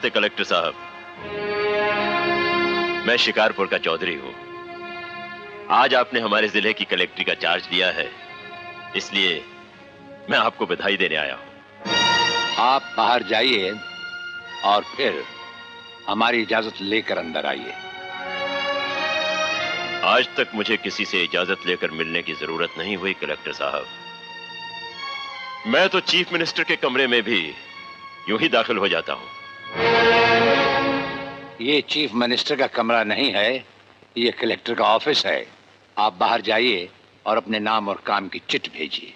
नमस्ते कलेक्टर साहब। मैं शिकारपुर का चौधरी हूं। आज आपने हमारे जिले की कलेक्ट्री का चार्ज लिया है, इसलिए मैं आपको बधाई देने आया हूं। आप बाहर जाइए और फिर हमारी इजाजत लेकर अंदर आइए। आज तक मुझे किसी से इजाजत लेकर मिलने की जरूरत नहीं हुई कलेक्टर साहब। मैं तो चीफ मिनिस्टर के कमरे में भी यूं ही दाखिल हो जाता हूं। ये चीफ मिनिस्टर का कमरा नहीं है, ये कलेक्टर का ऑफिस है। आप बाहर जाइए और अपने नाम और काम की चिट भेजिए।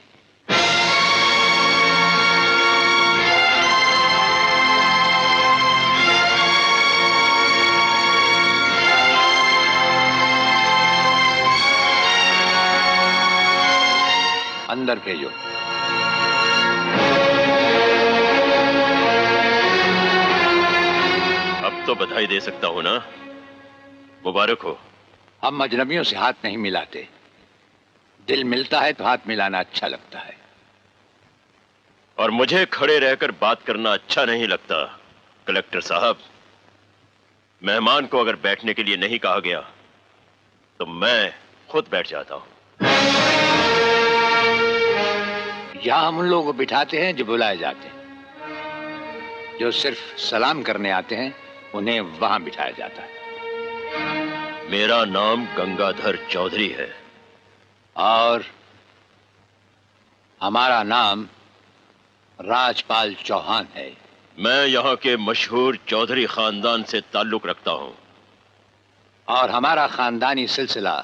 अंदर भेजो। अब तो बधाई दे सकता हूं ना? मुबारक हो। हम अजनबियों से हाथ नहीं मिलाते। दिल मिलता है तो हाथ मिलाना अच्छा लगता है। और मुझे खड़े रहकर बात करना अच्छा नहीं लगता कलेक्टर साहब। मेहमान को अगर बैठने के लिए नहीं कहा गया तो मैं खुद बैठ जाता हूं। यहां हम उन लोगों को बिठाते हैं जो बुलाए जाते हैं। जो सिर्फ सलाम करने आते हैं उन्हें वहां बिठाया जाता है। मेरा नाम गंगाधर चौधरी है। और हमारा नाम राजपाल चौहान है। मैं यहाँ के मशहूर चौधरी खानदान से ताल्लुक रखता हूँ। और हमारा खानदानी सिलसिला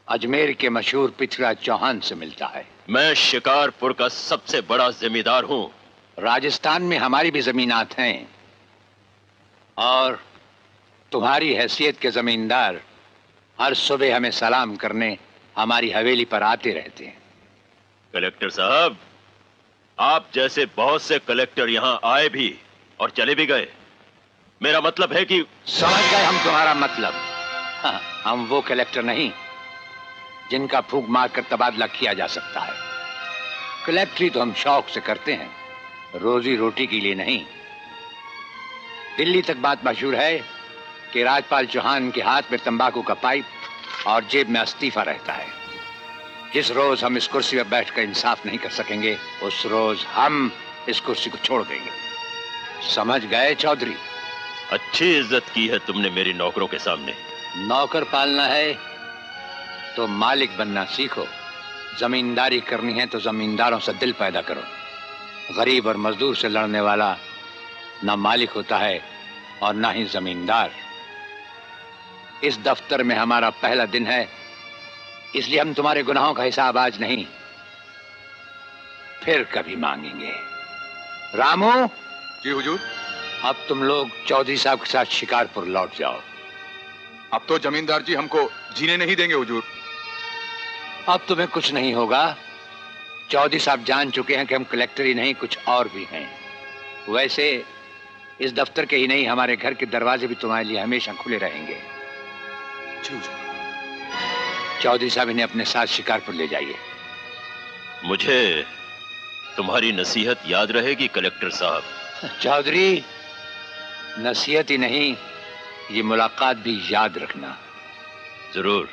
अजमेर के मशहूर पृथ्वीराज चौहान से मिलता है। मैं शिकारपुर का सबसे बड़ा जमींदार हूँ। राजस्थान में हमारी भी जमीनात हैं और तुम्हारी हैसियत के जमींदार हर सुबह हमें सलाम करने हमारी हवेली पर आते रहते हैं। कलेक्टर साहब, आप जैसे बहुत से कलेक्टर यहाँ आए भी और चले भी गए। मेरा मतलब है कि समझ गए हम तुम्हारा मतलब। हाँ, हम वो कलेक्टर नहीं जिनका फूंक मारकर तबादला किया जा सकता है। कलेक्टरी तो हम शौक से करते हैं, रोजी रोटी के लिए नहीं। दिल्ली तक बात मशहूर है कि राजपाल चौहान के हाथ में तंबाकू का पाइप और जेब में इस्तीफा रहता है। जिस रोज हम इस कुर्सी पर बैठकर इंसाफ नहीं कर सकेंगे उस रोज हम इस कुर्सी को छोड़ देंगे। समझ गए चौधरी? अच्छी इज्जत की है तुमने मेरी नौकरों के सामने। नौकर पालना है तो मालिक बनना सीखो। जमींदारी करनी है तो जमींदारों से दिल पैदा करो। गरीब और मजदूर से लड़ने वाला ना मालिक होता है और ना ही जमींदार। इस दफ्तर में हमारा पहला दिन है, इसलिए हम तुम्हारे गुनाहों का हिसाब आज नहीं फिर कभी मांगेंगे। रामू। जी हुजूर। अब तुम लोग चौधरी साहब के साथ शिकारपुर लौट जाओ। अब तो जमींदार जी हमको जीने नहीं देंगे हुजूर। अब तुम्हें कुछ नहीं होगा। चौधरी साहब जान चुके हैं कि हम कलेक्टर ही नहीं कुछ और भी हैं। वैसे इस दफ्तर के ही नहीं हमारे घर के दरवाजे भी तुम्हारे लिए हमेशा खुले रहेंगे। चौधरी साहब इन्हें अपने साथ शिकारपुर ले जाइए। मुझे तुम्हारी नसीहत याद रहेगी कलेक्टर साहब। चौधरी, नसीहत ही नहीं ये मुलाकात भी याद रखना। जरूर।